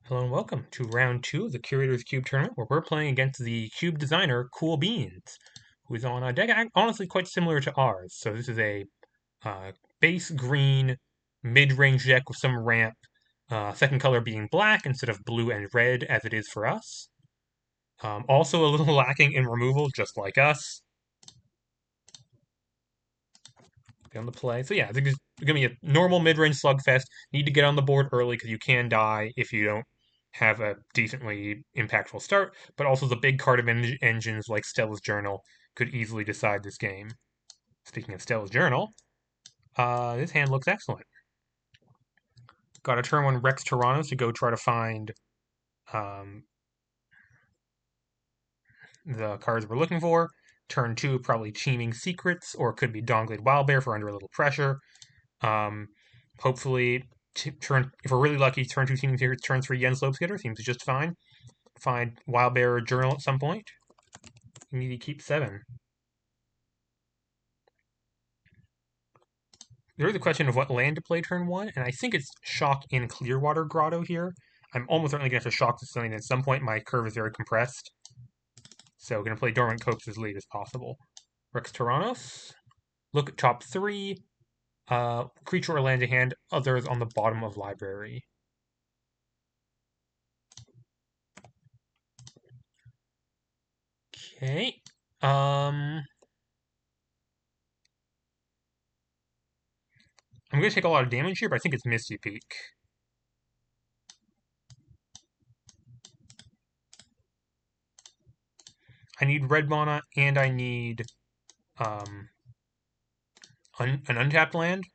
Hello and welcome to round 2 of the Curator's Cube tournament, where we're playing against the cube designer Cool Beans, who is on a deck honestly quite similar to ours. So this is a base green mid-range deck with some ramp, second color being black instead of blue and red as it is for us. Also a little lacking in removal, just like us. On the play. So yeah, I think it's going to be a normal mid-range slugfest. Need to get on the board early because you can die if you don't have a decently impactful start, but also the big card of engines like Stella's Journal could easily decide this game. Speaking of Stella's Journal, this hand looks excellent. Got a turn 1 Rex Tyrannos to go try to find um, the cards we're looking for. Turn 2, probably Teeming Secrets, or it could be Donglade Wildbear for under a little pressure. Hopefully, if we're really lucky, turn 2 Teeming Secrets, turn 3 Yen Slopeskitter seems just fine. Find Wildbear Journal at some point. You need to keep 7. There is a question of what land to play turn 1, and I think it's Shock in Clearwater Grotto here. I'm almost certainly going to have to Shock this lane at some point. My curve is very compressed. So going to play Dormant Copes as late as possible. Rex Tyrannos. Look at top 3. Creature or land to hand. Others on the bottom of library. Okay. I'm going to take a lot of damage here, but I think it's Misty Peak. I need red mana, and I need an untapped land.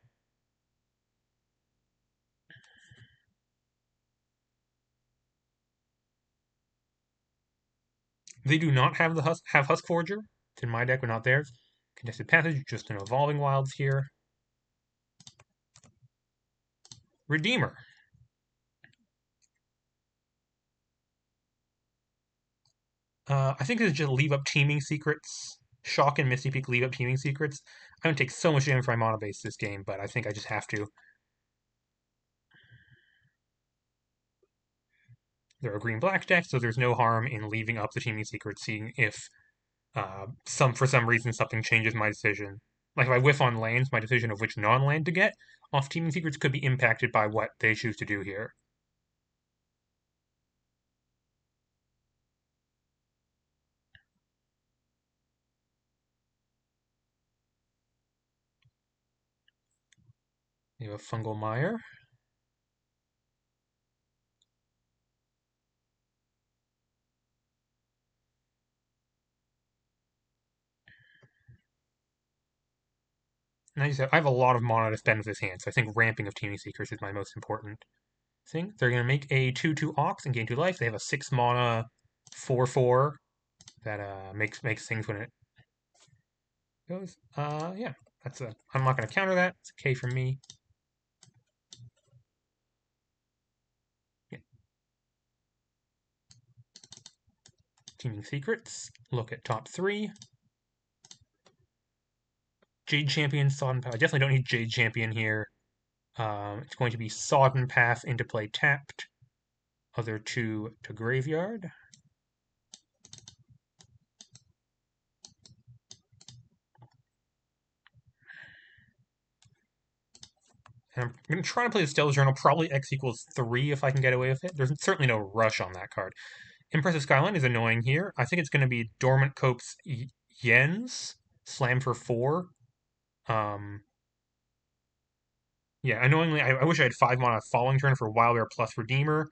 They do not have the Husk Forger. It's in my deck, but not theirs. Contested Passage, just an Evolving Wilds here. Redeemer. I think this is just leave up Teeming Secrets. Shock and Misty Peak leave up Teeming Secrets. I'm going to take so much damage from my mana base this game, but I think I just have to. They're a green-black deck, so there's no harm in leaving up the Teeming Secrets, seeing if for some reason something changes my decision. Like if I whiff on lands, my decision of which non-land to get off Teeming Secrets could be impacted by what they choose to do here. You have Fungal Mire. And I have a lot of mana to spend with this hand, so I think ramping of Teeming Secrets is my most important thing. They're going to make a 2/2 Ox and gain 2 life. They have a 6 mana 4/4 that makes things when it goes. Yeah, I'm not going to counter that. It's a K from me. Yeah. Teeming Secrets. Look at top 3. Jade Champion, Sodden Path. I definitely don't need Jade Champion here. It's going to be Sodden Path into play tapped. Other 2 to graveyard. And I'm going to try to play the Stella's Journal, probably X equals 3 if I can get away with it. There's certainly no rush on that card. Impressive Skyline is annoying here. I think it's going to be Dormant Copes Yens, Slam for 4. Yeah, annoyingly, I wish I had 5 mana Falling Turn for Wilder plus Redeemer.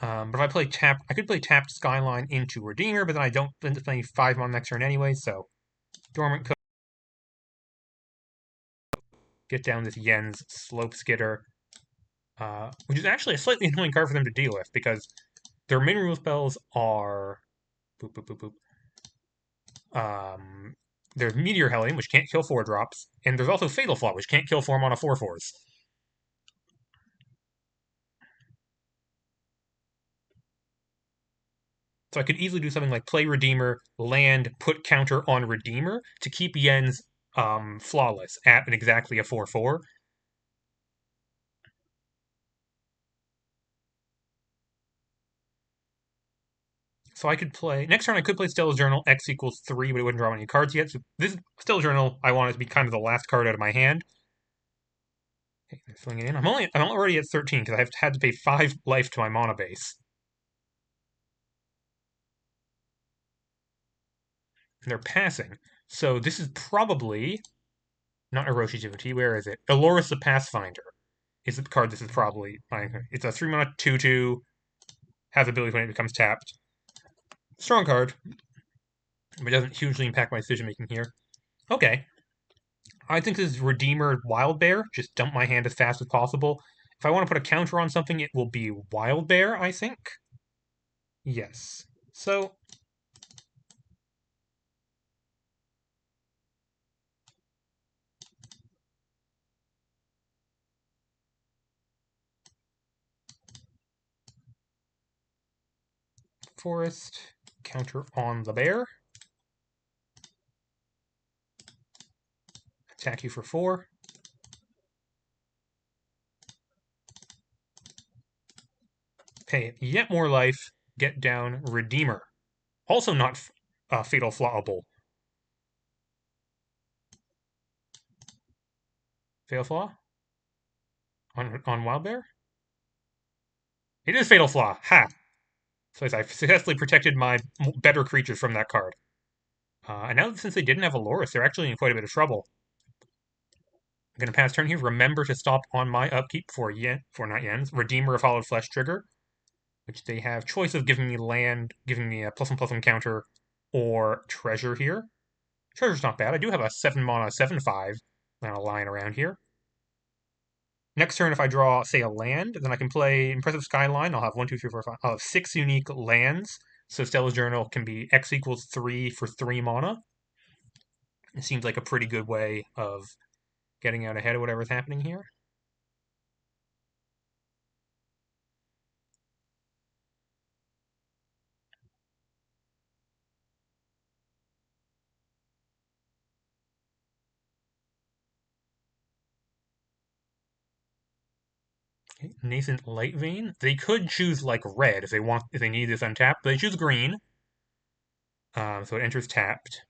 But if I play tap, I could play tapped Skyline into Redeemer, but then I don't end up playing 5 mana next turn anyway, so Dormant Cope. Get down this Yen's Slope Skitter, which is actually a slightly annoying card for them to deal with, because their main rule spells are boop, boop, boop, boop. There's Meteor Hellion, which can't kill 4-drops, and there's also Fatal Flaw, which can't kill 4 mana 4/4s. So I could easily do something like play Redeemer, land, put counter on Redeemer to keep Yen's flawless at exactly a 4/4. So I could play next turn. I could play Stella's Journal. X equals 3, but it wouldn't draw any cards yet. So this Stella's Journal, I want it to be kind of the last card out of my hand. Okay, they're filling it in. I'm already at 13 because I've had to pay 5 life to my mana base. And they're passing. So this is probably not Orochi Devotee. Where is it? Aloris the Pathfinder is the card. This is probably it's a 3-mana 2/2. Has ability when it becomes tapped. Strong card, but it doesn't hugely impact my decision making here. Okay. I think this is Redeemer Wild Bear. Just dump my hand as fast as possible. If I want to put a counter on something, it will be Wild Bear, I think. Yes. So Forest, counter on the bear. Attack you for 4. Pay it yet more life. Get down Redeemer. Also not Fatal Flawable. Fatal Flaw? On Wild Bear? It is Fatal Flaw. Ha! So I've successfully protected my better creatures from that card. And now, since they didn't have Aloris, they're actually in quite a bit of trouble. I'm going to pass turn here. Remember to stop on my upkeep for not Yen's. Redeemer of Hollowed Flesh trigger, which they have choice of giving me land, giving me a +1/+1 counter, or treasure here. Treasure's not bad. I do have a 7-mana 7/5 land lying around here. Next turn, if I draw, say, a land, then I can play Impressive Skyline. I'll have 1, 2, 3, 4, 5. I'll have 6 unique lands. So Stella's Journal can be X equals 3 for 3 mana. It seems like a pretty good way of getting out ahead of whatever's happening here. Nascent Light Vein. They could choose like red if they need this untapped, but they choose green. So it enters tapped.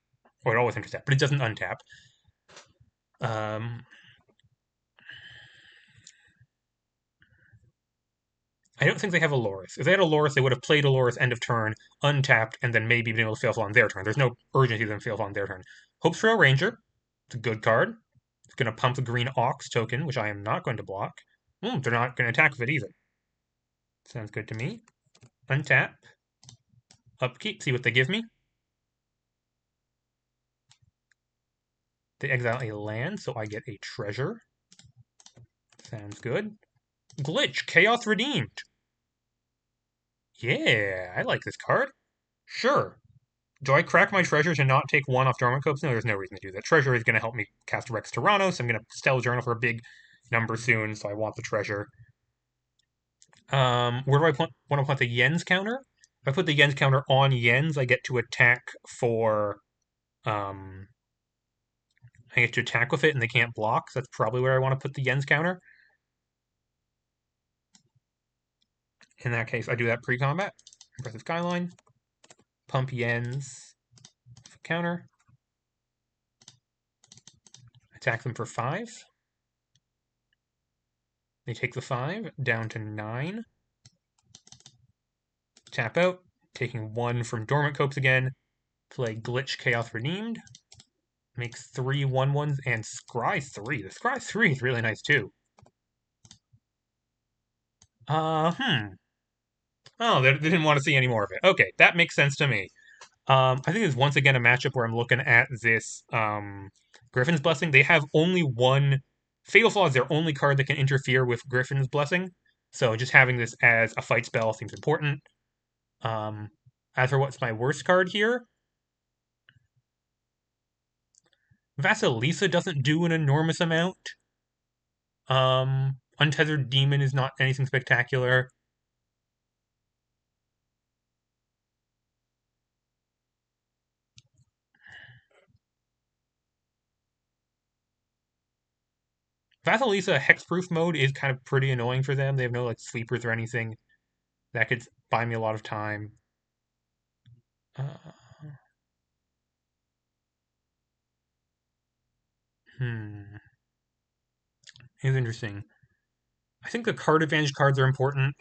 Or it always enters tapped, but it doesn't untap. I don't think they have Aloris. If they had Aloris, they would have played Aloris end of turn, untapped, and then maybe been able to fail on their turn. There's no urgency to them fail on their turn. Hopes Trail Ranger. It's a good card. It's going to pump the green Ox token, which I am not going to block. They're not going to attack with it either. Sounds good to me. Untap. Upkeep. See what they give me. They exile a land, so I get a treasure. Sounds good. Glitch. Chaos Redeemed. Yeah, I like this card. Sure. Do I crack my treasure to not take 1 off Dormant Copes? No, there's no reason to do that. Treasure is going to help me cast Rex Toronto, so I'm going to Stella's Journal for a big number soon, so I want the treasure. Where do I want to put the Yen's counter? If I put the Yen's counter on Yen's, I get to attack for... I get to attack with it, and they can't block, so that's probably where I want to put the Yen's counter. In that case, I do that pre-combat. Impressive Skyline. Pump Yen's counter. Attack them for 5. They take the 5, down to 9. Tap out, taking 1 from Dormant Copes again. Play Glitch Chaos Redeemed. Makes 3 1/1s and Scry 3. The Scry 3 is really nice too. Oh, they didn't want to see any more of it. Okay, that makes sense to me. I think it's once again a matchup where I'm looking at this Griffin's Blessing. They have only one. Fatal Flaw is their only card that can interfere with Griffin's Blessing. So just having this as a fight spell seems important. As for what's my worst card here, Vasilisa doesn't do an enormous amount. Untethered Demon is not anything spectacular. Vasilisa hexproof mode is kind of pretty annoying for them. They have no like sleepers or anything. That could buy me a lot of time. Uh, hmm. It's interesting. I think the card advantage cards are important.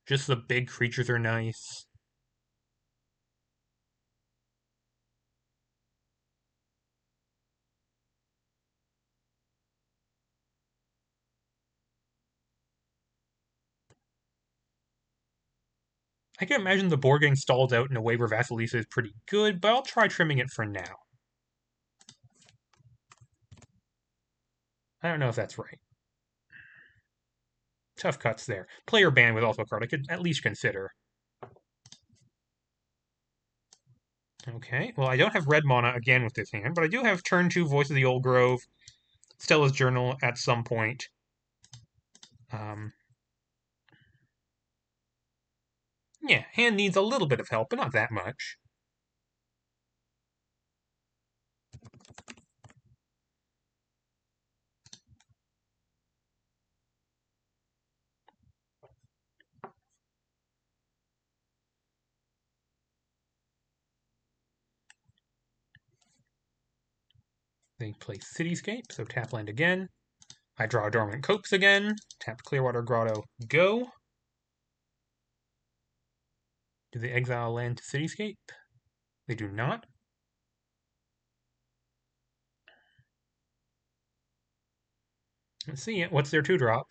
Just the big creatures are nice. I can imagine the board getting stalled out in a way where Vasilisa is pretty good, but I'll try trimming it for now. I don't know if that's right. Tough cuts there. Player ban was also a card I could at least consider. Okay, well, I don't have red mana again with this hand, but I do have turn 2 Voice of the Old Grove, Stella's Journal at some point. Um, yeah, hand needs a little bit of help, but not that much. They play Cityscape, so tap land again. I draw Dormant Copse again. Tap Clearwater Grotto, go. Do they exile land to Cityscape? They do not. Let's see it. What's their 2-drop?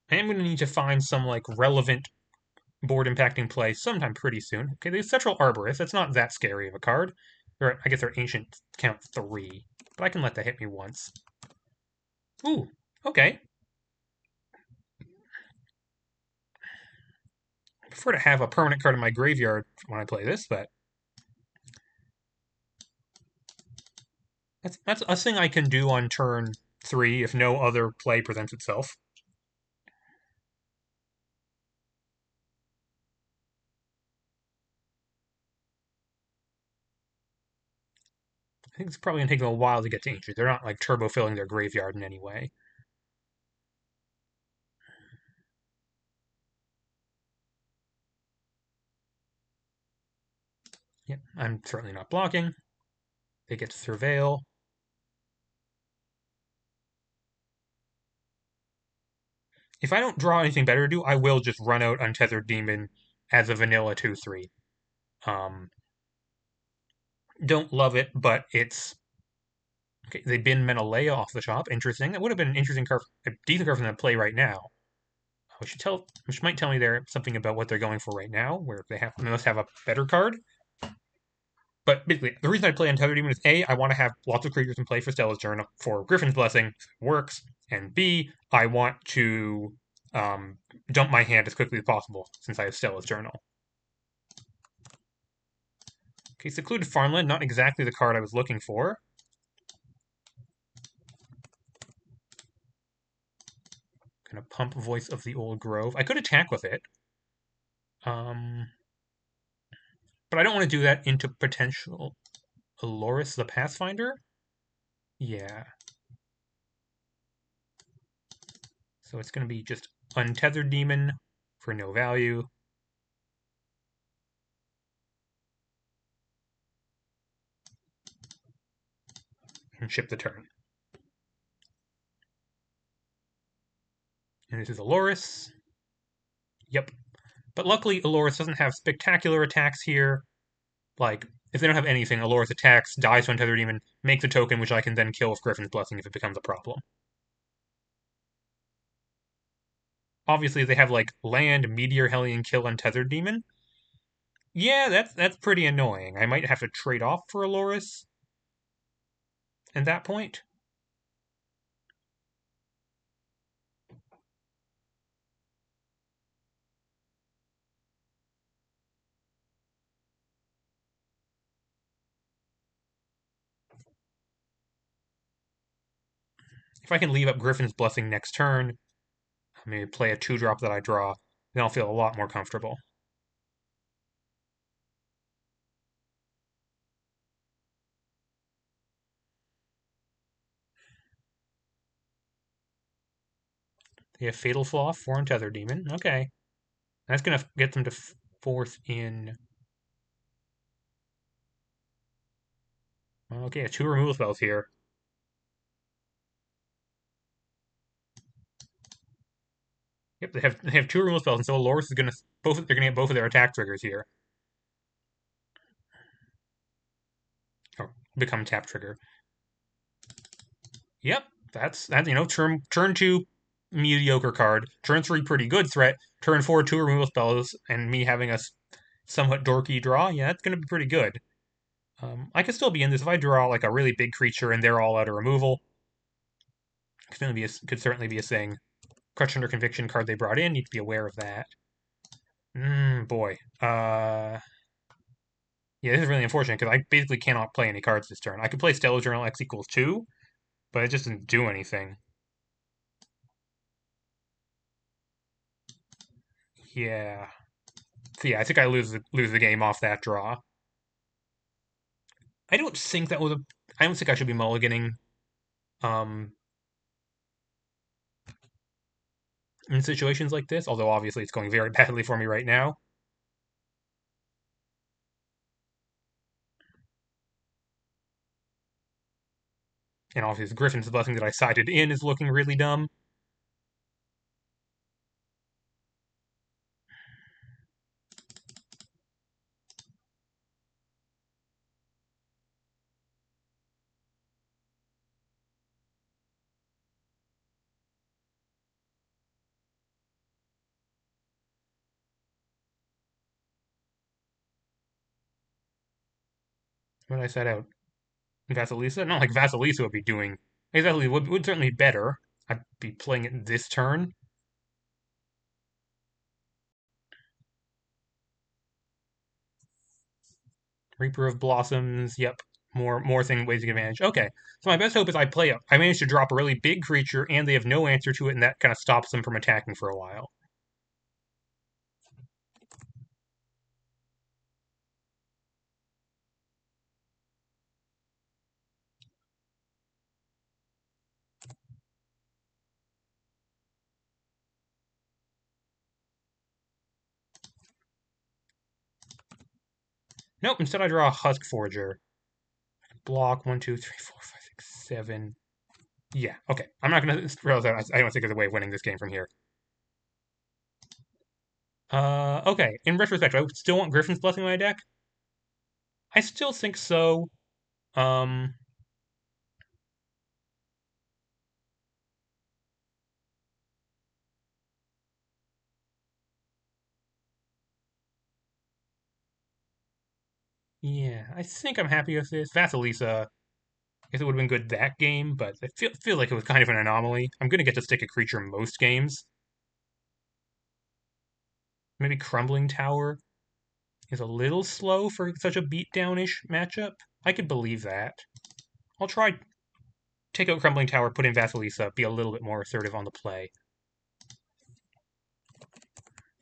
I am going to need to find some like relevant board impacting play sometime pretty soon. Okay, the Central Arborist, that's not that scary of a card. Or I guess their ancient count 3, but I can let that hit me once. Ooh, okay. I prefer to have a permanent card in my graveyard when I play this, but that's a thing I can do on turn 3 if no other play presents itself. I think it's probably going to take them a while to get to ancient. They're not like turbo filling their graveyard in any way. Yep, I'm certainly not blocking. They get to surveil. If I don't draw anything better to do, I will just run out Untethered Demon as a vanilla 2/3. Um, don't love it, but it's okay. They bin Menelea off the shop. Interesting. That would have been an interesting card, a decent card for them to play right now. Which might tell me there something about what they're going for right now, where they must have a better card. But basically, the reason I play Untethered Demon is A, I want to have lots of creatures in play for Stella's Journal for Griffin's Blessing, works, and B, I want to dump my hand as quickly as possible since I have Stella's Journal. Okay, Secluded Farmland, not exactly the card I was looking for. Gonna pump Voice of the Old Grove. I could attack with it. Um, but I don't want to do that into potential Aloris the Pathfinder. Yeah. So it's going to be just Untethered Demon for no value. And ship the turn. And this is Aloris. Yep. But luckily, Aloris doesn't have spectacular attacks here. Like, if they don't have anything, Aloris attacks, dies to Untethered Demon, makes a token, which I can then kill with Griffin's Blessing if it becomes a problem. Obviously, they have, like, land, Meteor, Hellion, kill Untethered Demon. Yeah, that's pretty annoying. I might have to trade off for Aloris at that point. If I can leave up Griffin's Blessing next turn, Maybe play a 2-drop that I draw. Then I'll feel a lot more comfortable. They have Fatal Flaw, 4 and Tether Demon. Okay. That's going to get them to fourth in. Okay, 2 removal spells here. Yep, they have 2 removal spells, and so Loris is going to both. They're going to get both of their attack triggers here. Or become tap trigger. Yep, that's that. Turn 2 mediocre card. Turn 3 pretty good threat. Turn 4 2 removal spells, and me having a somewhat dorky draw. Yeah, that's going to be pretty good. I could still be in this if I draw like a really big creature and they're all out of removal. Could certainly be a thing. Crutch Under Conviction card they brought in. Need to be aware of that. Boy. Yeah, this is really unfortunate because I basically cannot play any cards this turn. I could play Stellar Journal X equals 2, but it just didn't do anything. Yeah. So yeah, I think I lose the game off that draw. I don't think that was a. I don't think I should be mulliganing. Um, in situations like this, although obviously it's going very badly for me right now. And obviously, Griffin's Blessing that I sided in is looking really dumb. When I set out Vasilisa, not like Vasilisa would be doing. Exactly, would certainly be better. I'd be playing it this turn. Reaper of Blossoms, yep. More ways to get advantage. Okay, so my best hope is I manage to drop a really big creature and they have no answer to it, and that kind of stops them from attacking for a while. Nope, instead I draw a Husk Forger. Block 1, 2, 3, 4, 5, 6, 7. Yeah, okay. I'm not gonna realize that I don't think there's a way of winning this game from here. Okay. In retrospect, I still want Griffin's Blessing in my deck. I still think so. Um, yeah, I think I'm happy with this. Vasilisa, I guess it would have been good that game, but I feel like it was kind of an anomaly. I'm gonna get to stick a creature most games. Maybe Crumbling Tower is a little slow for such a beatdown-ish matchup. I could believe that. I'll try take out Crumbling Tower, put in Vasilisa, be a little bit more assertive on the play.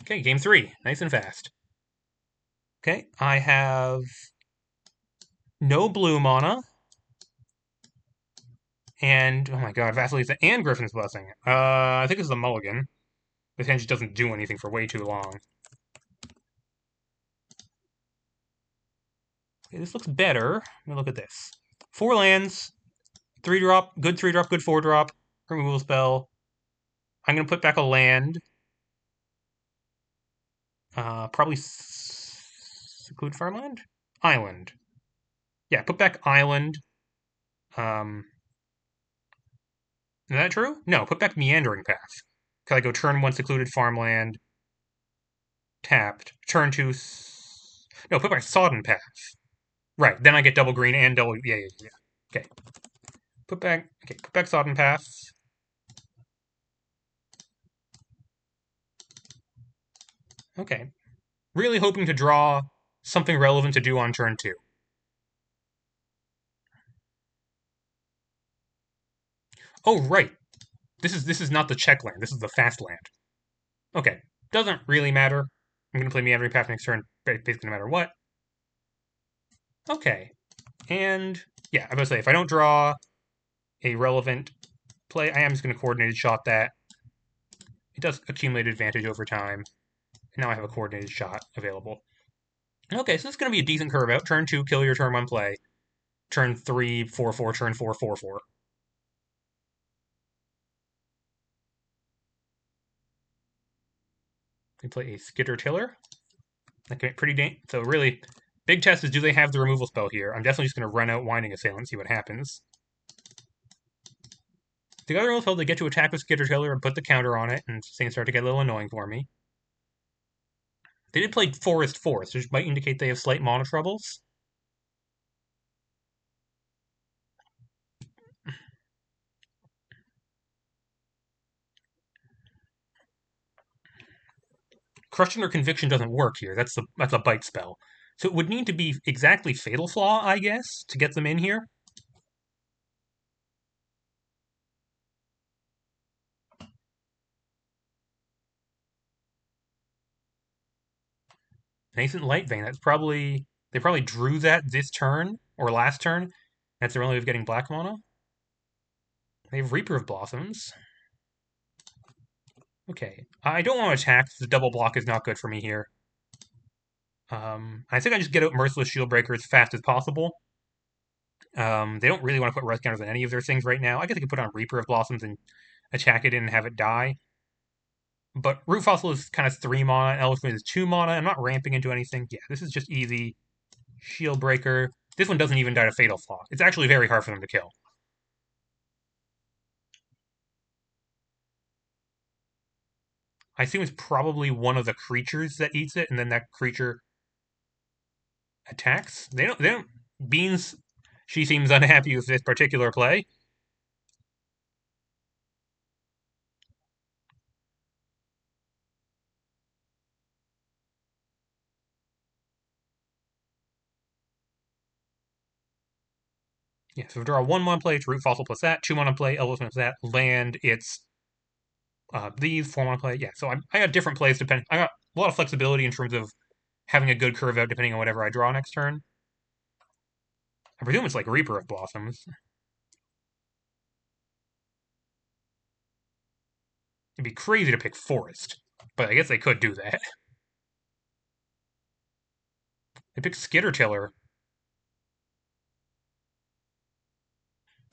Okay, game 3. Nice and fast. Okay, I have no blue mana. And, oh my god, Vasilisa and Griffin's Blessing. I think this is a mulligan. This hand just doesn't do anything for way too long. Okay, this looks better. Let me look at this. 4 lands, 3-drop, good 3-drop, good 4-drop, removal spell. I'm going to put back a land. Probably Seclude Farmland? Island. Yeah, put back Island. Is that true? No, put back Meandering Path. Because I go turn 1 Secluded Farmland, tapped. Turn 2... No, put back Sodden Path. Right, then I get double green and double... Yeah. Okay. Put back Sodden Path. Okay. Really hoping to draw something relevant to do on turn 2. Oh, right. This is not the check land. This is the fast land. Okay, doesn't really matter. I'm gonna play Meandering Path next turn, basically no matter what. Okay, and yeah, I'm gonna say if I don't draw a relevant play, I am just gonna Coordinated Shot that. It does accumulate advantage over time. And now I have a Coordinated Shot available. Okay, so this is gonna be a decent curve out. Turn 2, kill your turn 1 play. Turn 3, 4/4. Turn 4, 4/4. We play a Skitter Tiller. That can be pretty so really, big test is do they have the removal spell here? I'm definitely just going to run out Winding Assailant and see what happens. The other removal spell, they get to attack with Skitter Tiller and put the counter on it, and things start to get a little annoying for me. They did play Forest, which might indicate they have slight mana troubles. Crush Under Conviction doesn't work here. That's a bite spell. So it would need to be exactly Fatal Flaw, I guess, to get them in here. Nascent Light Vein, that's probably... They probably drew that this turn, or last turn. That's their only way of getting black mana. They have Reaper of Blossoms. Okay, I don't want to attack. The double block is not good for me here. I think I just get out Merciless Shieldbreaker as fast as possible. They don't really want to put rest counters on any of their things right now. I guess they could put on Reaper of Blossoms and attack it in and have it die. But Root Fossil is kind of 3 mana, Elephant is 2 mana. I'm not ramping into anything. Yeah, this is just easy. Shieldbreaker. This one doesn't even die to Fatal Flaw. It's actually very hard for them to kill. I assume it's probably one of the creatures that eats it, and then that creature attacks. They don't. Beans, she seems unhappy with this particular play. Yeah, so draw 1 mana play, it's Root Fossil plus that, 2 mana play, Elephant plus that, land, it's these, 4 mana play. Yeah, so I got different plays depending. I got a lot of flexibility in terms of having a good curve out depending on whatever I draw next turn. I presume it's like Reaper of Blossoms. It'd be crazy to pick Forest, but I guess they could do that. They picked Skitter Tiller.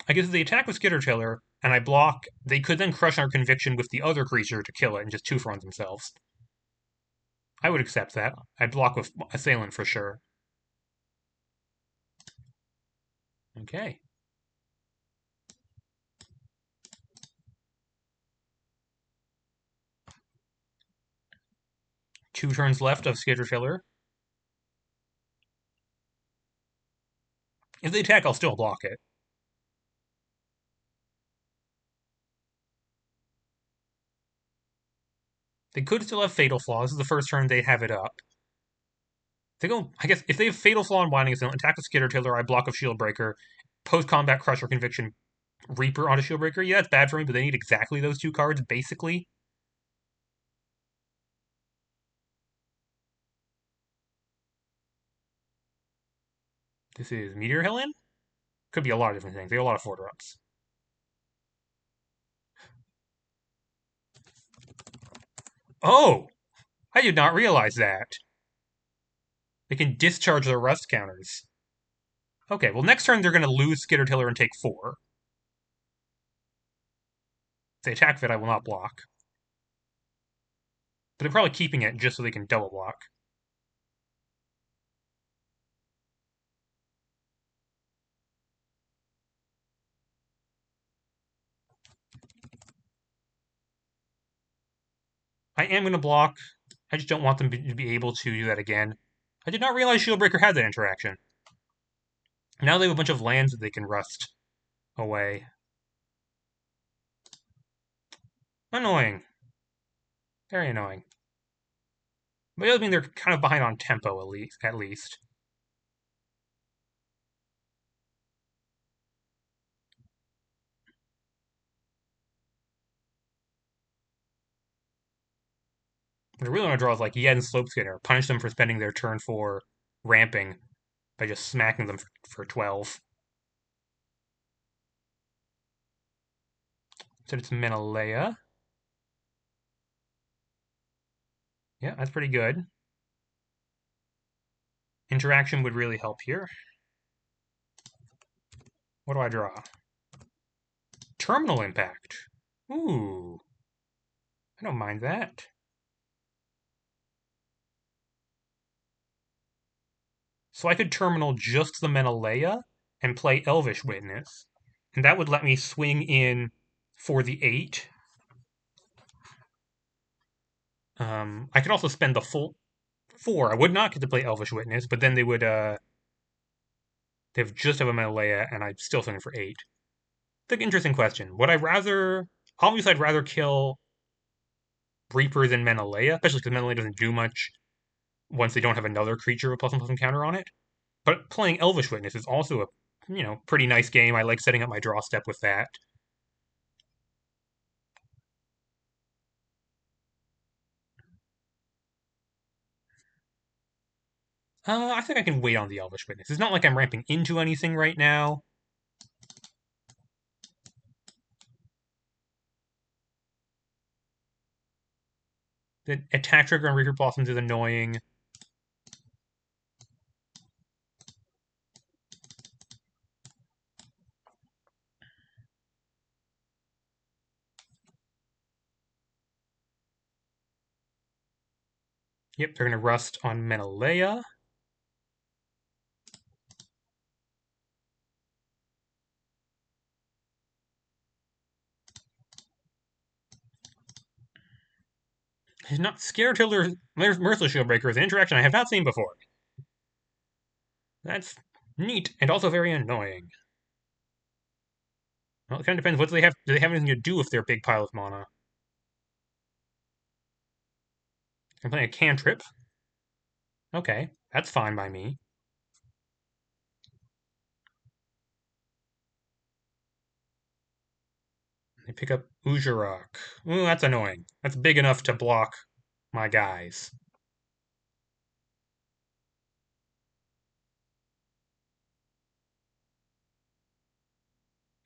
I guess if they attack with Skitter Tiller and I block, they could then crush our conviction with the other creature to kill it and just 2-for-1 themselves. I would accept that. I'd block with Assailant for sure. Okay. 2 turns left of Skitter Tiller. If they attack, I'll still block it. They could still have Fatal Flaw. This is the first turn they have it up. They go, I guess, if they have Fatal Flaw and Winding Assailant, attack with Skitter Tiller, I block of Shieldbreaker, post-combat Crush or Conviction, Reaper onto Shieldbreaker. Yeah, that's bad for me, but they need exactly those 2 cards, basically. This is Meteor Hellion? Could be a lot of different things. They have a lot of 4-drops. Oh! I did not realize that. They can discharge their rust counters. Okay, well, next turn they're going to lose Skitter Tiller and take 4. If they attack with it, I will not block. But they're probably keeping it just so they can double block. I am going to block. I just don't want them to be able to do that again. I did not realize Shieldbreaker had that interaction. Now they have a bunch of lands that they can rust away. Annoying. Very annoying. But it does mean they're kind of behind on tempo, at least. What I really want to draw is like Yen Slopeskinner, punish them for spending their turn 4 ramping by just smacking them for 12. So it's Menelea. Yeah, that's pretty good. Interaction would really help here. What do I draw? Terminal Impact. Ooh, I don't mind that. So I could terminal just the Menelea and play Elvish Witness, and that would let me swing in for the 8. I could also spend the full 4. I would not get to play Elvish Witness, but then they would they've just have a Menelea, and I'm still swinging for 8. It's an interesting question. Would I rather? Obviously, I'd rather kill Reapers than Menelea, especially because Menelea doesn't do much once they don't have another creature with +1/+1 counter on it. But playing Elvish Witness is also a pretty nice game. I like setting up my draw step with that. I think I can wait on the Elvish Witness. It's not like I'm ramping into anything right now. The attack trigger on Reaper Blossoms is annoying. Yep, they're going to rust on Menelea. He's not Scare Tilder. Merciless Shieldbreaker is an interaction I have not seen before. That's neat and also very annoying. Well, it kind of depends. What do they have? Do they have anything to do with their big pile of mana? I'm playing a cantrip. Okay, that's fine by me. They pick up Ujarok. Ooh, that's annoying. That's big enough to block my guys.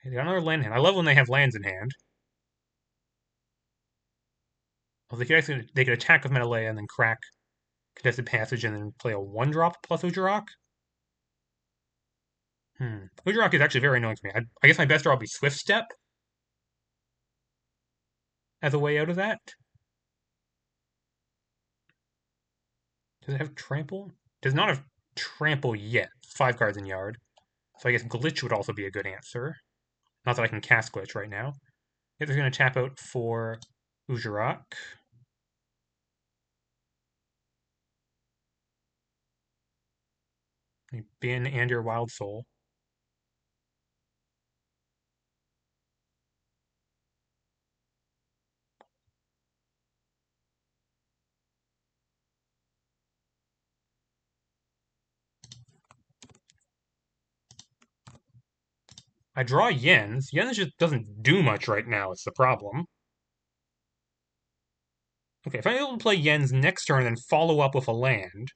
They got another land in hand. I love when they have lands in hand. Well, they could attack with Menelea and then crack Contested Passage and then play a 1-drop plus Ujarok. Ujarok is actually very annoying to me. I guess my best draw would be Swift Step as a way out of that. Does it have Trample? Does not have Trample yet. 5 cards in Yard. So I guess Glitch would also be a good answer. Not that I can cast Glitch right now. If they're going to tap out for Ujarok. Bin and your Wild Soul. I draw Yens. Yens just doesn't do much right now. It's the problem. Okay, if I'm able to play Yens next turn and then follow up with a land,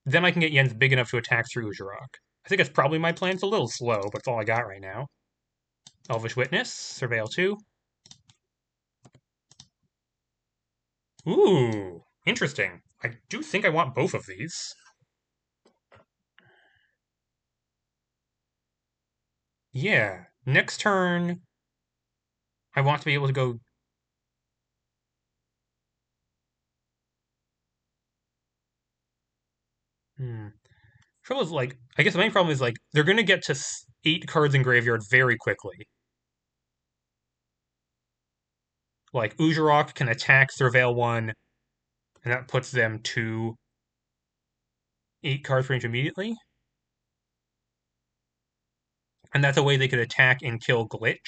then I can get Yens big enough to attack through Ujarok. I think that's probably my plan. It's a little slow, but it's all I got right now. Elvish Witness, Surveil 2. Ooh, interesting. I do think I want both of these. Yeah, next turn, I want to be able to go. Trouble is, like, I guess the main problem is, like, they're going to get to 8 cards in graveyard very quickly. Like, Ujarok can attack Surveil 1, and that puts them to 8 cards range immediately. And that's a way they could attack and kill Glitch.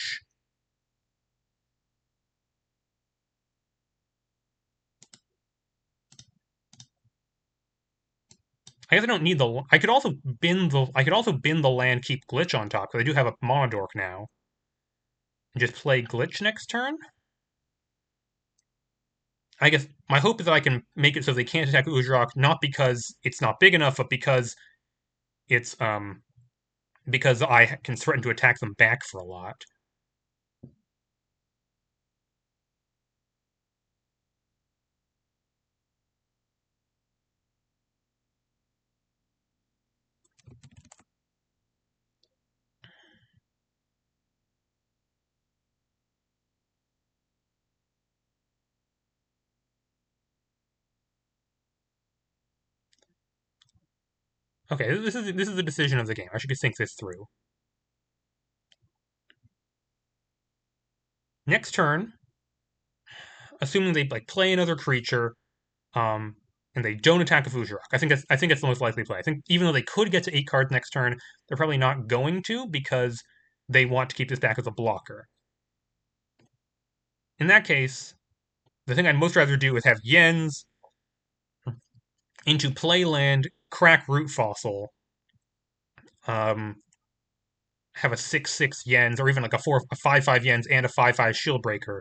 I guess I don't need the. I could also bin the land, keep Glitch on top because I do have a Monodork now, and just play Glitch next turn. I guess my hope is that I can make it so they can't attack Uzurok, not because it's not big enough, but it's because I can threaten to attack them back for a lot. Okay, this is the decision of the game. I should think this through. Next turn, assuming they like play another creature, um, and they don't attack a Fujarok. I think that's the most likely play. I think even though they could get to 8 cards next turn, they're probably not going to because they want to keep this back as a blocker. In that case, the thing I'd most rather do is have Yens into playland, crack Root Fossil, um, have a 6/6 Yens, or even like a 5/5 Yens and a 5/5 Shieldbreaker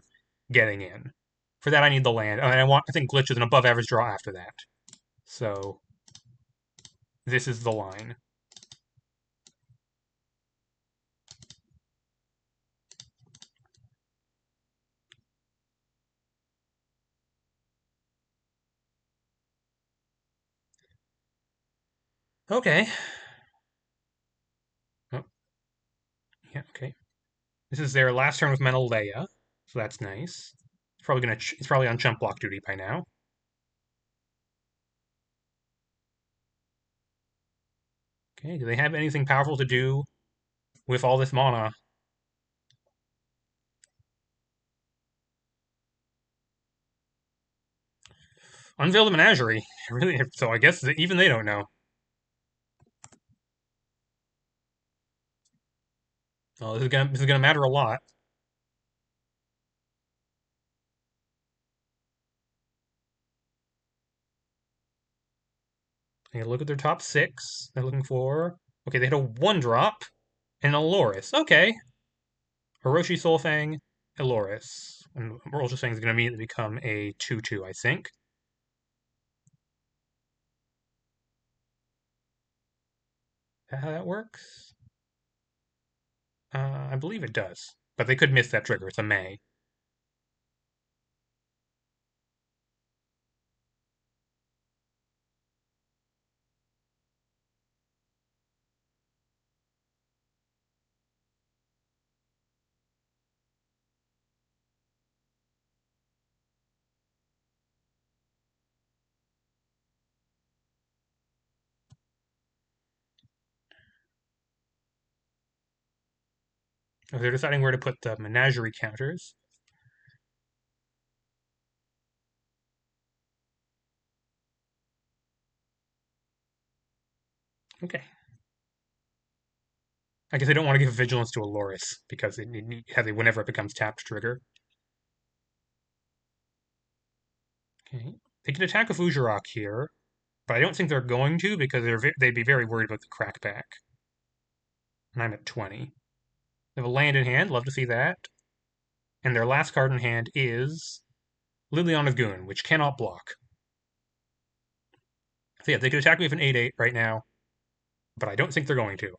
getting in. For that, I need the land, and I think Glitch is an above average draw after that. So this is the line. Okay. Oh, yeah. Okay. This is their last turn with Menelaya, so that's nice. It's probably on chump block duty by now. Okay. Do they have anything powerful to do with all this mana? Unveil the Menagerie. Really? So I guess even they don't know. Oh, this is gonna matter a lot. They look at their top 6. They're looking for. Okay, they had a 1-drop and a Loris. Okay. Hiroshi Solfang, Eloris. And Orochi Fang is going to immediately become a 2/2, I think. Is that how that works? I believe it does. But they could miss that trigger. It's a May. If they're deciding where to put the menagerie counters. Okay. I guess they don't want to give vigilance to a Loris because whenever it becomes tapped trigger. Okay. They can attack a Fujarok here, but I don't think they're going to because they'd be very worried about the crackback. And I'm at 20. They have a land in hand. Love to see that. And their last card in hand is Liliana's Goon, which cannot block. So yeah, they could attack me with an 8/8 right now, but I don't think they're going to.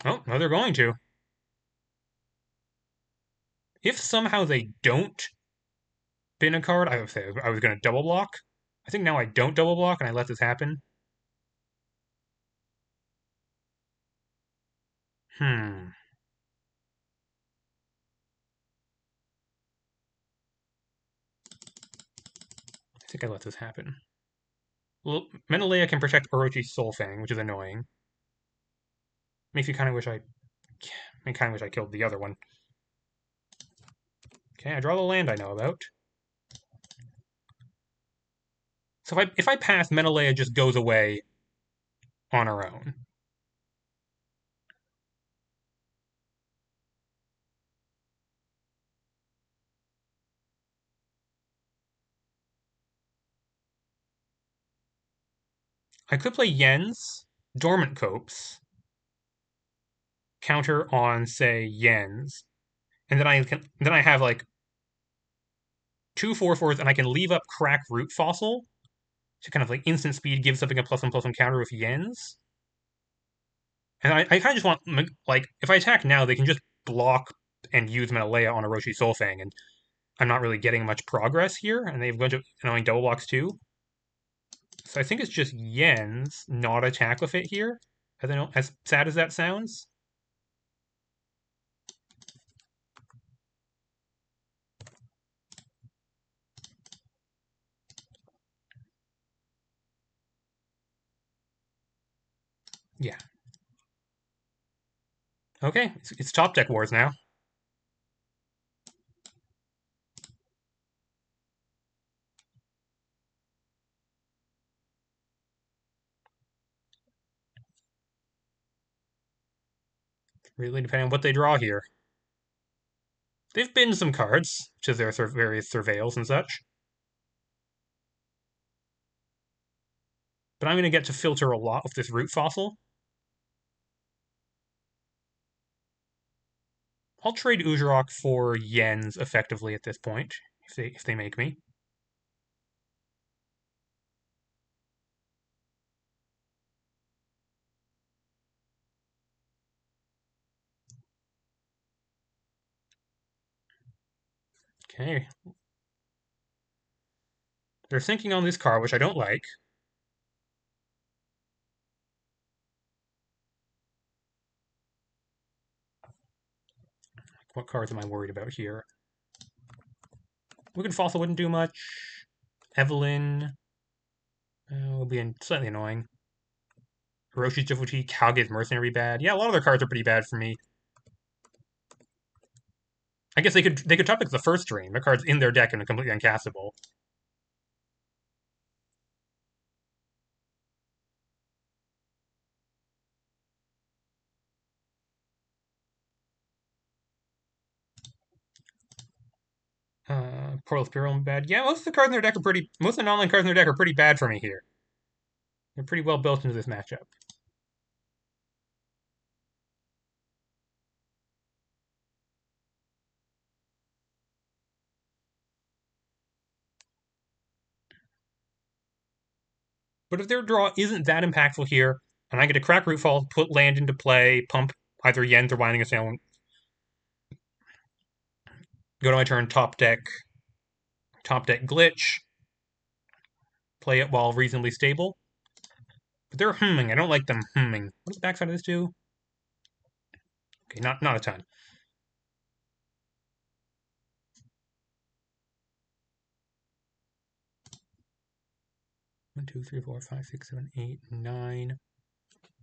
Oh, no, they're going to. If somehow they don't bin a card, I would say I was going to double block. I think now I don't double block and I let this happen. Hmm. I think I let this happen. Well, Menelaya can protect Orochi's Soulfang, which is annoying. Makes me kind of wish I killed the other one. Okay, I draw the land I know about. So if I pass, Menelaya just goes away on her own. I could play Yen's Dormant Copes, counter on, say, Yen's, and then I have like two 4/4s, and I can leave up Crack Root Fossil to kind of like instant speed, give something a +1/+1 counter with Yen's. And I kind of just want, like, if I attack now, they can just block and use Metalea on Orochi Soulfang, and I'm not really getting much progress here, and they have a bunch of annoying double blocks too. So I think it's just Yen's, not attack with it here. As sad as that sounds. Yeah. Okay, it's top deck wars now. Really depending on what they draw here. They've binned some cards to their various surveils and such. But I'm going to get to filter a lot with this root fossil. I'll trade Uzurok for Yen's effectively at this point, if they make me. Okay. They're thinking on this card, which I don't like. What cards am I worried about here? Wicked Fossil wouldn't do much. Evelyn will be slightly annoying. Hiroshi's Difficulty, Kage's Mercenary bad. Yeah, a lot of their cards are pretty bad for me. I guess they could top pick the first dream. The cards in their deck and completely uncastable. Portal Spearwhelm bad. Yeah, most of the cards in their deck are pretty. Most of the non-land cards in their deck are pretty bad for me here. They're pretty well built into this matchup. But if their draw isn't that impactful here, and I get a crack Rootfall, put land into play, pump either Yen's or Winding Assailant, go to my turn, top deck glitch, play it while reasonably stable. But they're humming. I don't like them humming. What does the backside of this do? Okay, not a ton. 1, 2, 3, 4, 5, 6, 7, 8, 9.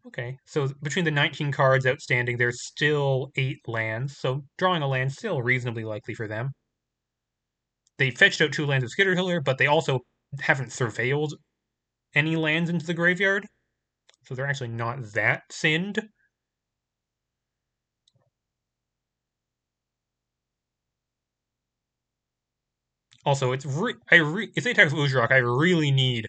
Okay, so between the 19 cards outstanding, there's still 8 lands, so drawing a land still reasonably likely for them. They fetched out 2 lands with Skitterkiller, but they also haven't surveilled any lands into the graveyard, so they're actually not that sinned. Also, if they attack with Uzurok, I really need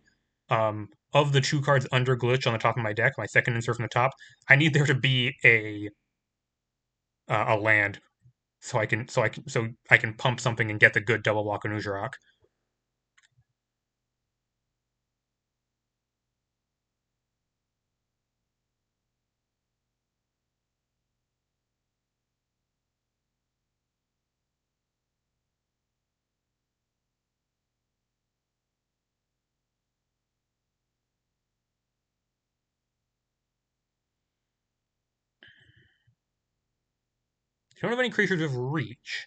of the 2 cards under glitch on the top of my deck, my second insert from the top. I need there to be a land so I can pump something and get the good double block on Uzurok. I don't have any creatures with reach,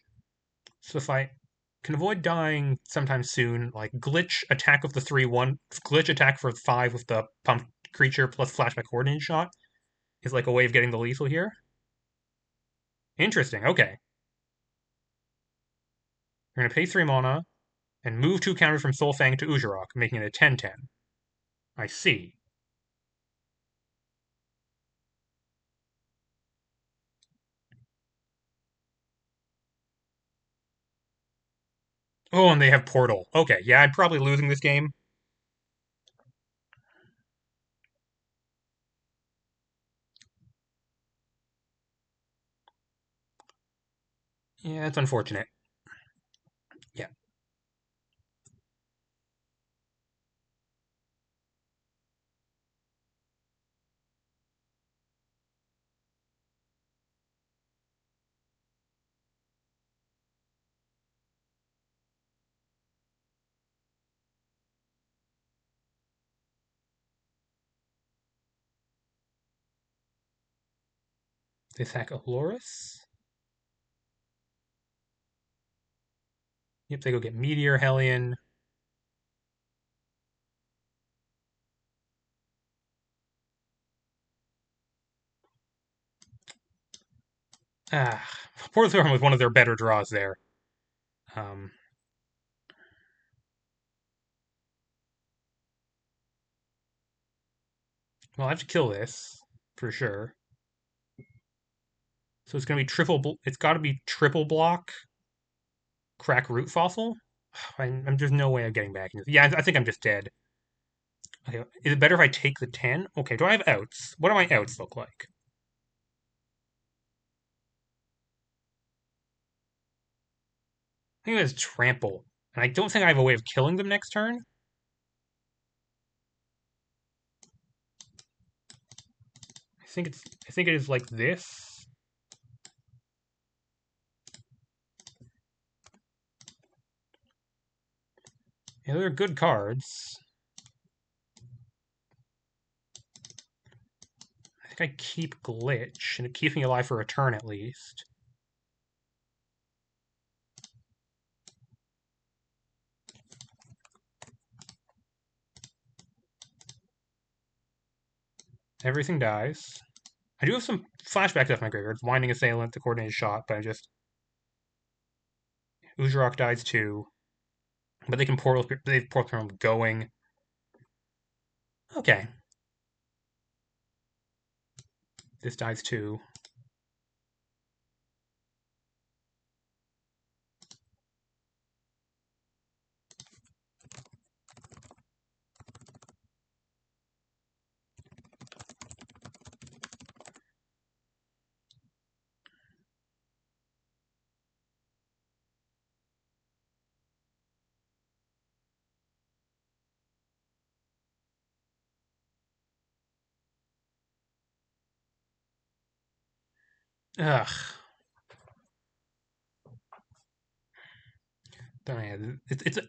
so if I can avoid dying sometime soon, like glitch attack of the 3/1, glitch attack for 5 with the pump creature plus flashback coordinate shot is like a way of getting the lethal here. Interesting. Okay, we're gonna pay 3 mana and move 2 counters from Soulfang to Uzurok, making it a 10/10. I see. Oh, and they have Portal. Okay, yeah, I'm probably losing this game. Yeah, that's unfortunate. Yeah. They sack Aloris. Yep, they go get Meteor Hellion. Ah, Port Thorn was one of their better draws there. Um, well, I have to kill this for sure. So it's gonna be triple. It's got to be triple block, crack root fossil. There's no way of getting back into. Yeah, I think I'm just dead. Okay, is it better if I take the 10? Okay, do I have outs? What do my outs look like? I think it has trample, and I don't think I have a way of killing them next turn. I think it is like this. Yeah, they're good cards. I think I keep glitch, and it keeps me alive for a turn at least. Everything dies. I do have some flashbacks off my graveyard. Winding Assailant, the coordinated shot, but I just Uzurok dies too. But they can portal. They've portal going. Okay, this dies too. Ugh. It's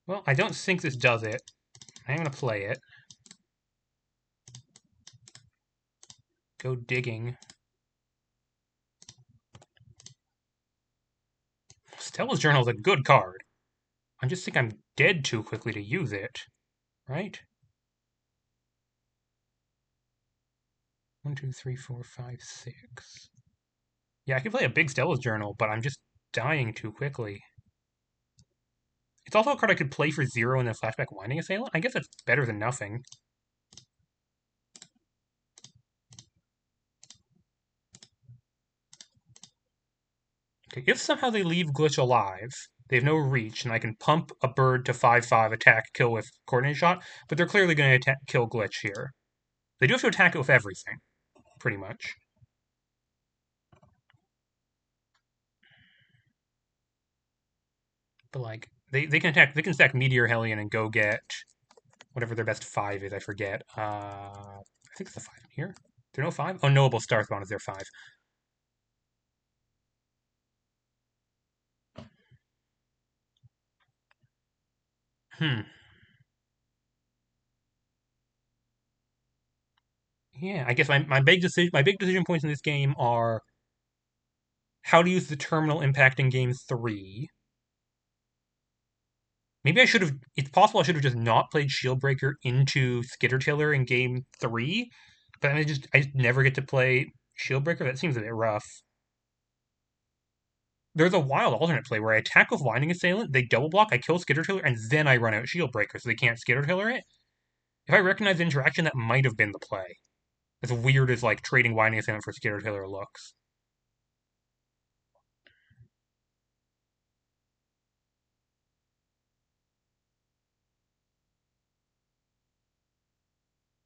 well, I don't think this does it. I'm gonna play it. Go digging. Stella's Journal is a good card. I just think I'm dead too quickly to use it. Right? 1, 2, 3, 4, 5, 6. Yeah, I could play a big Stella's Journal, but I'm just dying too quickly. It's also a card I could play for 0 and then flashback Winding Assailant. I guess that's better than nothing. Okay, if somehow they leave Glitch alive, they have no reach, and I can pump a bird to 5/5, attack, kill with coordinated shot, but they're clearly going to kill Glitch here. They do have to attack it with everything, pretty much. But like they can attack, they can stack Meteor Hellion and go get whatever their best 5 is. I forget. I think it's the 5 in here. There no 5? Oh, Knowable Starthbone is their 5. Hmm. Yeah, I guess my big decision points in this game are how to use the terminal impact in game 3. Maybe I should have. It's possible I should have just not played Shieldbreaker into Skittertiller in game 3, but I just never get to play Shieldbreaker. That seems a bit rough. There's a wild alternate play where I attack with Winding Assailant, they double block, I kill Skittertiller, and then I run out Shieldbreaker so they can't Skittertiller it. If I recognize the interaction, that might have been the play. As weird as like trading Winding Assailant for Skittertiller looks.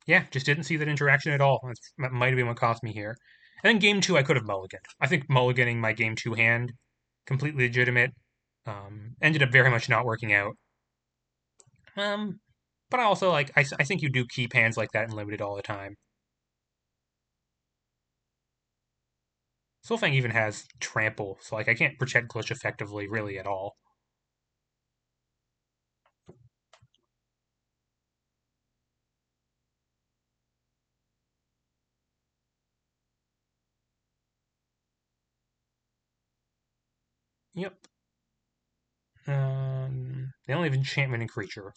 Yeah, just didn't see that interaction at all. That might have been what cost me here. And then game two, I could have mulliganed. I think mulliganing my game two hand, completely legitimate. Ended up very much not working out. Um, but I also like I think you do keep hands like that in limited all the time. Soulfang even has trample, so like I can't protect glitch effectively really at all. Yep. They only have enchantment and creature,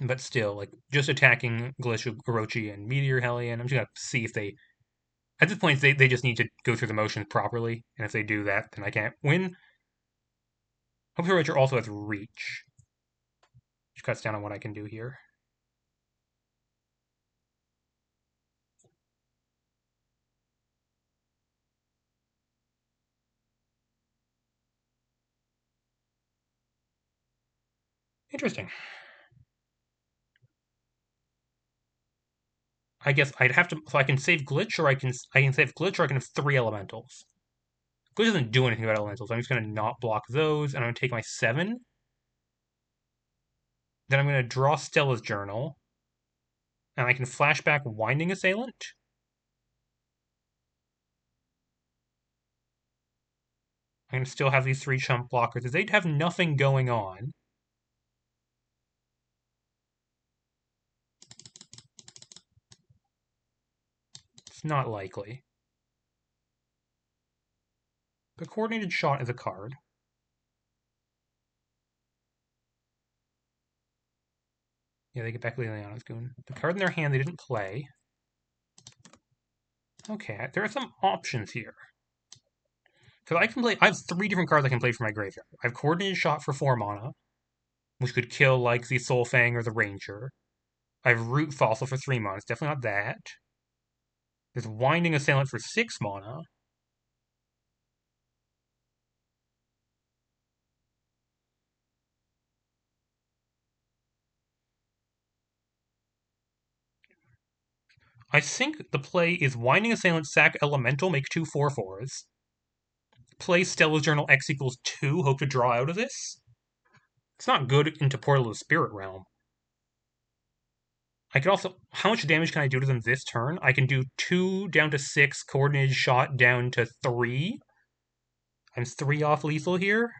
but still, like just attacking Glitch, Orochi, and Meteor Hellion. I'm just gonna see if they. At this point, they just need to go through the motions properly, and if they do that, then I can't win. Hope Orochi also has reach, which cuts down on what I can do here. Interesting. I guess I'd have to. So I can save Glitch, or I can save Glitch, or I can have three elementals. Glitch doesn't do anything about elementals. I'm just gonna not block those, and I'm gonna take my 7. Then I'm gonna draw Stella's Journal, and I can flashback Winding Assailant. I'm gonna still have these 3 chump blockers. They'd have nothing going on. It's not likely. The Coordinated Shot is a card. Yeah, they get back Liliana's Goon. The card in their hand they didn't play. Okay, there are some options here. Because I can play. I have 3 different cards I can play for my graveyard. I have Coordinated Shot for 4 mana, which could kill like the Soul Fang or the Ranger. I have Root Fossil for 3 mana. It's definitely not that. There's Winding Assailant for 6 mana. I think the play is Winding Assailant, sack Elemental, make 2 4/4s. Play Stella's Journal X equals 2, hope to draw out of this. It's not good into Portal of the Spirit Realm. I could also. How much damage can I do to them this turn? I can do 2 down to 6, Coordinated Shot down to 3. I'm 3 off lethal here.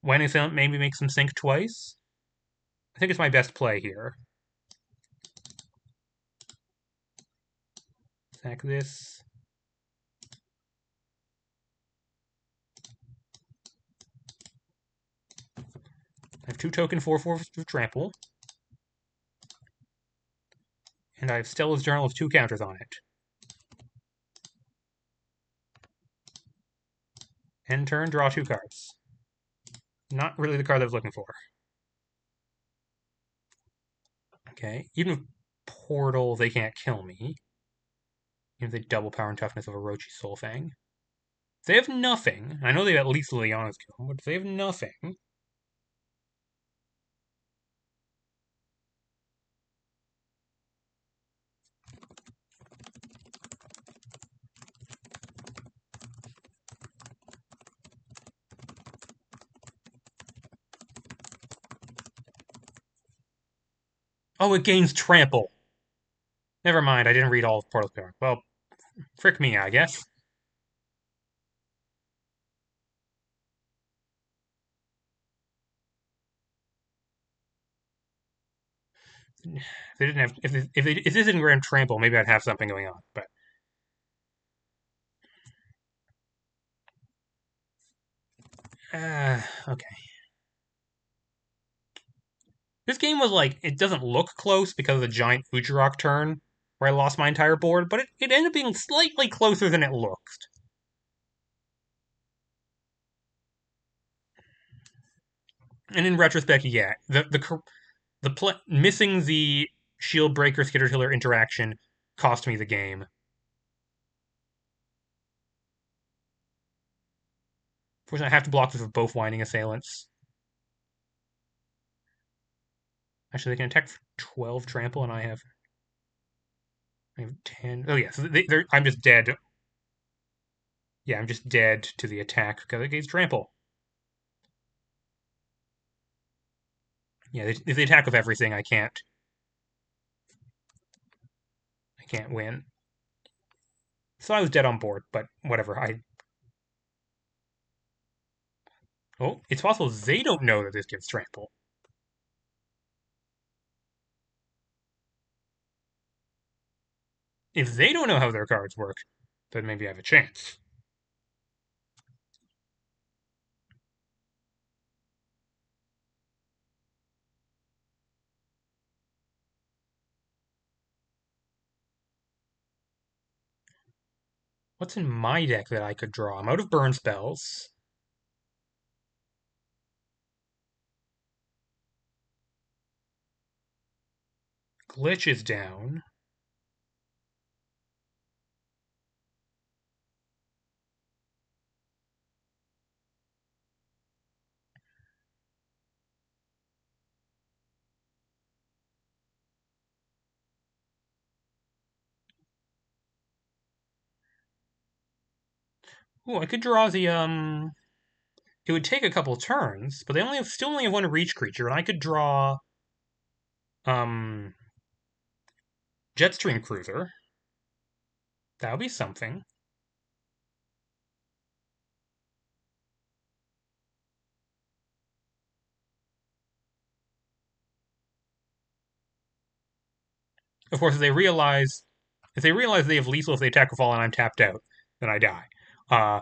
Winding Assailant maybe makes them sink twice. I think it's my best play here. Sack this. I have 2 token 4/4s with trample. And I have Stella's Journal with 2 counters on it. End turn, draw 2 cards. Not really the card I was looking for. Okay, even with Portal, they can't kill me. Even if they double power and toughness of Orochi Soulfang. They have nothing. I know they have at least Liliana's kill, but they have nothing. Oh, it gains trample. Never mind, I didn't read all of Portal's power. Well, frick me, I guess. If they didn't have, if this didn't grant trample, maybe I'd have something going on. But okay. This game was like it doesn't look close because of the giant Ujirok turn where I lost my entire board, but it ended up being slightly closer than it looked. And in retrospect, yeah, missing the Shield Breaker Skitter Killer interaction cost me the game. Fortunately, I have to block this with both Winding Assailants. Actually, they can attack for 12 trample, and I have 10. Oh, yeah, so I'm just dead. Yeah, I'm just dead to the attack because it gains trample. Yeah, if they attack with everything, I can't win. So I was dead on board, but whatever. Oh, it's possible they don't know that this gives trample. If they don't know how their cards work, then maybe I have a chance. What's in my deck that I could draw? I'm out of burn spells. Glitch is down. Oh, I could draw the. It would take a couple turns, but they still only have one reach creature, and I could draw um Jetstream Cruiser. That would be something. Of course, if they realize they have lethal if they attack with all and I'm tapped out, then I die. Uh,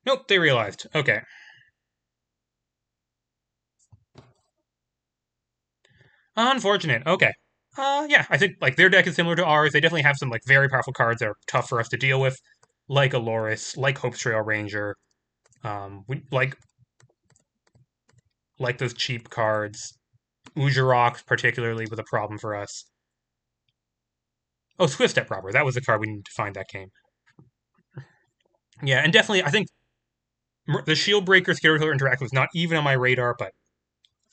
nope, they realized. Okay. Unfortunate. Okay. Yeah, I think like their deck is similar to ours. They definitely have some like very powerful cards that are tough for us to deal with, like Aloris, like Hope's Trail Ranger. We like those cheap cards. Ujarok particularly was a problem for us. Oh, Swift Step Robber. That was the card we needed to find that game. Yeah, and definitely I think the Shield Breaker Curator Interact was not even on my radar, but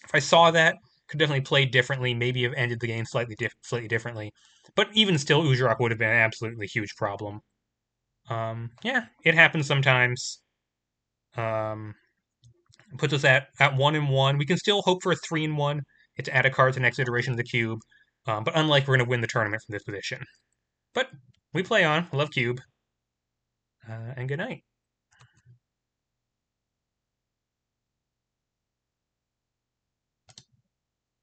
if I saw that, could definitely play differently. Maybe have ended the game slightly differently. But even still, Ujarok would have been an absolutely huge problem. Yeah, it happens sometimes. Um, puts us at 1-1. We can still hope for a 3-1. It's add a card to the next iteration of the cube. But unlike we're going to win the tournament from this position. But we play on. I love cube. And good night.